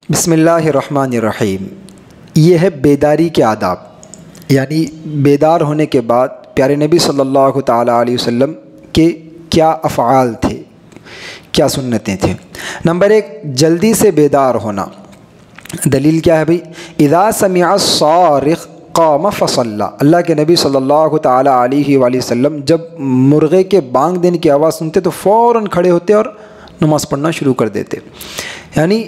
बिस्मिल्लाहिर्रहमानिर्रहीम। ये है बेदारी के आदाब, यानी बेदार होने के बाद प्यारे नबी सल्लल्लाहु ताला अलैहि वसल्लम के क्या अफ़आल थे, क्या सुन्नतें थे। नंबर 1, जल्दी से बेदार होना। दलील क्या है भाई? इज़ा समिअ सारिख़ क़ाम फ़सल्ला। अल्लाह के नबी सल्लल्लाहु ताला अलैहि वसल्लम जब मुर्गे के बांग देने की आवाज़ सुनते तो फ़ौरन खड़े होते और नमाज़ पढ़ना शुरू कर देते। यानी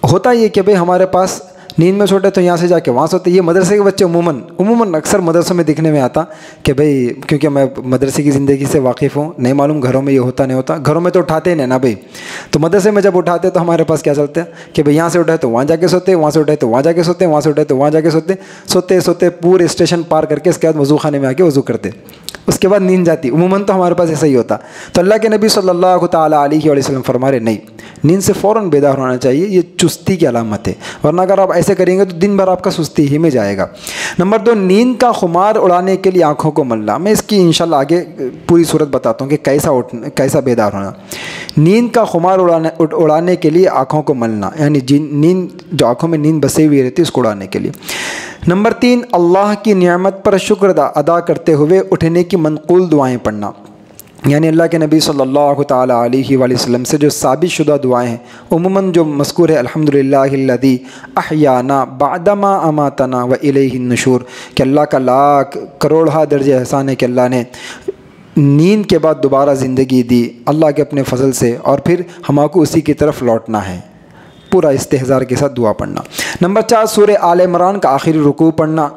होता ये कि भाई हमारे पास नींद में सोते तो यहाँ से जाके वहाँ सोते। ये मदरसे के बच्चे उमूमन अक्सर मदरसों में दिखने में आता कि भाई, क्योंकि मैं मदरसे की ज़िंदगी से वाकिफ़ हूँ, नहीं मालूम घरों में ये होता नहीं होता। घरों में तो उठाते ही नहीं ना भाई, तो मदरसे में जब उठाते तो हमारे पास क्या चलता है कि भाई यहाँ से उठाए तो वहाँ जाके सोते, वहाँ से उठाए तो वहाँ जाके सोते, वहाँ से उठाए तो वहाँ जाके सोते सोते पूरे स्टेशन पार करके इसके बाद वज़ू खाने में आके वज़ू करते, उसके बाद नींद जाती। उमूमन तो हमारे पास ऐसा ही होता। तो अल्लाह के नबी सल्लल्लाहु ताला अलैहि वसल्लम फरमा रहे, नहीं, नींद से फ़ौरन बेदार होना चाहिए, ये चुस्ती की अलामत है, वरना अगर आप ऐसे करेंगे तो दिन भर आपका सुस्ती ही में जाएगा। नंबर 2, नींद का खुमार उड़ाने के लिए आँखों को मलना। मैं इसकी इंशाल्लाह आगे पूरी सूरत बताता हूँ कि कैसा बेदार होना। नींद का खुमार उड़ाने के लिए आँखों को मलना, यानी नींद जो आँखों में नींद बसी हुई रहती है उसको उड़ाने के लिए। नंबर 3, अल्लाह की नियामत पर शुक्र अदा करते हुए उठने की मनक़ूल दुआएं पढ़ना, यानी अल्लाह के नबी सल्लल्लाहु ताला अलैहि वसल्लम से जो साबित शुदा दुआएं हैं, उमूमन जो मज़कूर है अल्हम्दुलिल्लाहिल्लज़ी अहयाना बअदमा अमातना व इलैहिन नुशूर, कि अल्लाह का लाख करोड़हा दर्जे एहसान है कि अल्लाह ने नींद के बाद दोबारा ज़िंदगी दी अल्लाह के अपने फ़ज़ल से, और फिर हमको उसी की तरफ लौटना है। पूरा इस्तेहज़ार के साथ दुआ पढ़ना। नंबर 4, सूरह आल इमरान का आखिरी रुकू पढ़ना,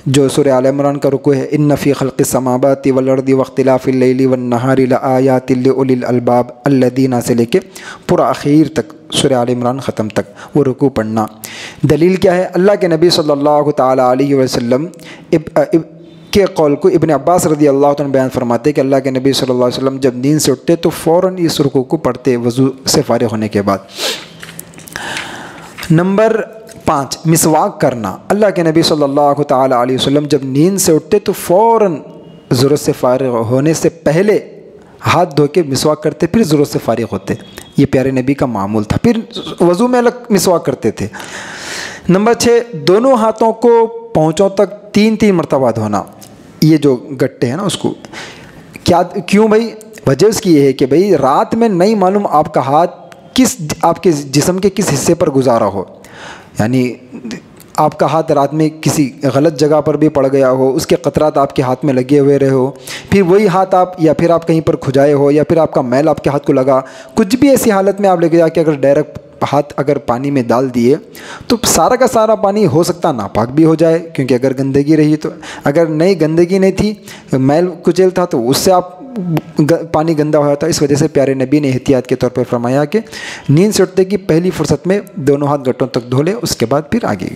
जो सूरह आल इमरान का रुकू है, इन्न फ़ी ख़ल्क़िस समावाति वल अर्दि वख्तिलाफ़िल लैली वन नहारि लआयातिल लिउलिल अलबाब अल्लज़ीना से लेके पूरा आखिर तक सूरह आल इमरान ख़त्म तक वो रुकू पढ़ना। दलील क्या है? अल्लाह के नबी सल्लल्लाहु ताला अलैहि वसल्लम के कौल को इब्न अब्बास रज़ी अल्लाह तआला बयान फरमाते कि अल्लाह के नबी सल्लल्लाहु अलैहि वसल्लम जब नींद से उठते तो फ़ौरन इस रुकू को पढ़ते वज़ू से फ़ारिग़ होने के बाद। नंबर 5, मिसवाक करना। अल्लाह के नबी सल्लल्लाहु ताला अलैहि वसल्लम जब नींद से उठते तो फ़ौरन ज़रूरत से फ़ारिग़ होने से पहले हाथ धो के मिसवाक करते, फिर ज़रूरत से फ़ारिग़ होते। ये प्यारे नबी का मामूल था। फिर वज़ू में अलग मिसवाक करते थे। नंबर 6, दोनों हाथों को पहुँचों तक 3-3 मरतबा धोना। ये जो गट्टे हैं ना उसको क्यों भाई? वजह उसकी ये है कि भाई रात में नहीं मालूम आपका हाथ आपके जिस्म के किस हिस्से पर गुजारा हो, यानी आपका हाथ रात में किसी गलत जगह पर भी पड़ गया हो, उसके क़तरात आपके हाथ में लगे हुए रहे हो, फिर वही हाथ आप या फिर आप कहीं पर खुजाए हो, या फिर आपका मैल आपके हाथ को लगा, कुछ भी ऐसी हालत में आप लेके जाके अगर डायरेक्ट हाथ अगर पानी में डाल दिए तो सारा का सारा पानी हो सकता नापाक भी हो जाए, क्योंकि अगर गंदगी रही तो, अगर नहीं गंदगी नहीं थी, मैल कुचेल था, तो उससे आप पानी गंदा हो जाता। इस वजह से प्यारे नबी ने एहतियात के तौर पर फरमाया कि नींद से उठते की पहली फुर्सत में दोनों हाथ गट्टों तक धो ले, उसके बाद फिर आगे।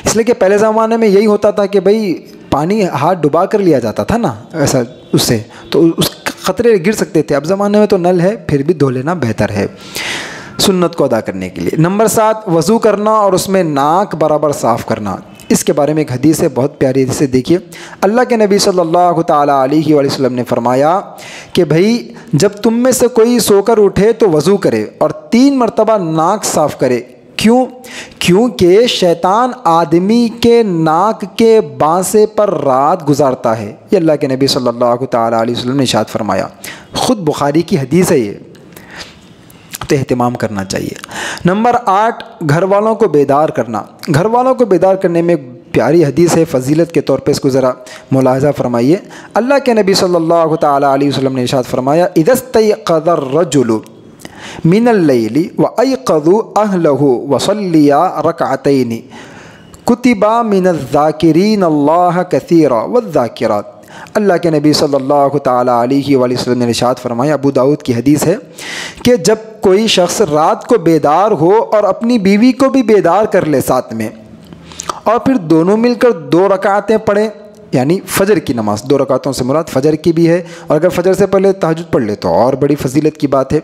इसलिए कि पहले ज़माने में यही होता था कि भाई पानी हाथ डुबा कर लिया जाता था ना, ऐसा उससे तो उस ख़तरे गिर सकते थे। अब ज़माने में तो नल है, फिर भी धो लेना बेहतर है सुन्नत को अदा करने के लिए। नंबर 7, वज़ू करना और उसमें नाक बराबर साफ़ करना। इसके बारे में एक हदीस है, बहुत प्यारी हदीस है। देखिए, अल्लाह के नबी सल्लल्लाहु ताला अलैहि वसल्लम ने फरमाया कि भाई जब तुम में से कोई सोकर उठे तो वज़ू करे और 3 मरतबा नाक साफ़ करे। क्यों? क्योंकि शैतान आदमी के नाक के बांसे पर रात गुजारता है। ये अल्लाह के नबी सल्लल्लाहु ताला अलैहि वसल्लम ने इरशाद फरमाया। ख़ुद बुखारी की हदीस है ये, तो एहतिमाम करना चाहिए। नंबर 8, घर वालों को बेदार करना। घर वालों को बेदार करने में प्यारी हदीस है, फ़जीलत के तौर पे इसको ज़रा मुलाहज़ा फरमाइए। अल्लाह के नबी सल्लल्लाहु ताला अलैहि वसल्लम ने इरशाद फरमाया, इज़स्तयक़ज़ अर्रजुलु मिनल लैली व अयक़ज़ु अहलहु व सल्लिया रकअतैनि कुतिबा मिनज़्ज़ाकिरीन अल्लाह कसीरा वज़्ज़ाकिरात। अल्लाह के नबी सल्लल्लाहु ताला अलैहि वसल्लम ने इरशाद फरमाया, अबू दाऊद की हदीस है कि जब कोई शख्स रात को बेदार हो और अपनी बीवी को भी बेदार कर ले साथ में, اور پھر دونوں مل کر 2 رکعتیں پڑھیں، یعنی فجر کی نماز، 2 رکعتوں سے مراد فجر کی بھی ہے، اور اگر فجر سے پہلے تہجد پڑھ لے تو اور بڑی فضیلت کی بات ہے۔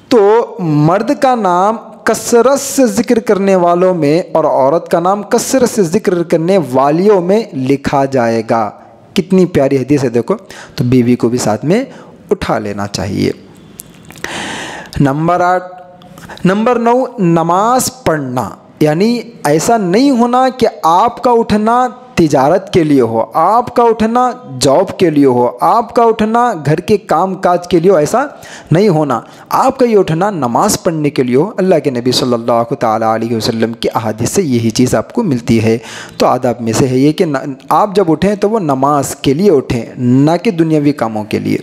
تو مرد کا نام کثرت سے ذکر کرنے والوں میں اور عورت کا نام کثرت سے ذکر کرنے والیوں میں لکھا جائے گا۔ کتنی پیاری حدیث ہے دیکھو، تو بیوی کو بھی ساتھ میں اٹھا لینا چاہیے۔ نمبر 9، نماز پڑھنا، یعنی ایسا نہیں ہونا کہ آپ کا اٹھنا تجارت کے لیے ہو، آپ کا اٹھنا جاب کے لیے ہو، آپ کا اٹھنا گھر کے کام کاج کے لیے ہو، ایسا نہیں ہونا۔ آپ کا یہ اٹھنا نماز پڑھنے کے لیے ہو۔ اللہ کے نبی صلی اللہ تعالیٰ علیہ وسلم کی احادیث سے یہی چیز آپ کو ملتی ہے۔ تو آداب میں سے ہے یہ کہ آپ جب اٹھیں تو وہ نماز کے لیے اٹھیں، نہ کہ دنیاوی کاموں کے لیے۔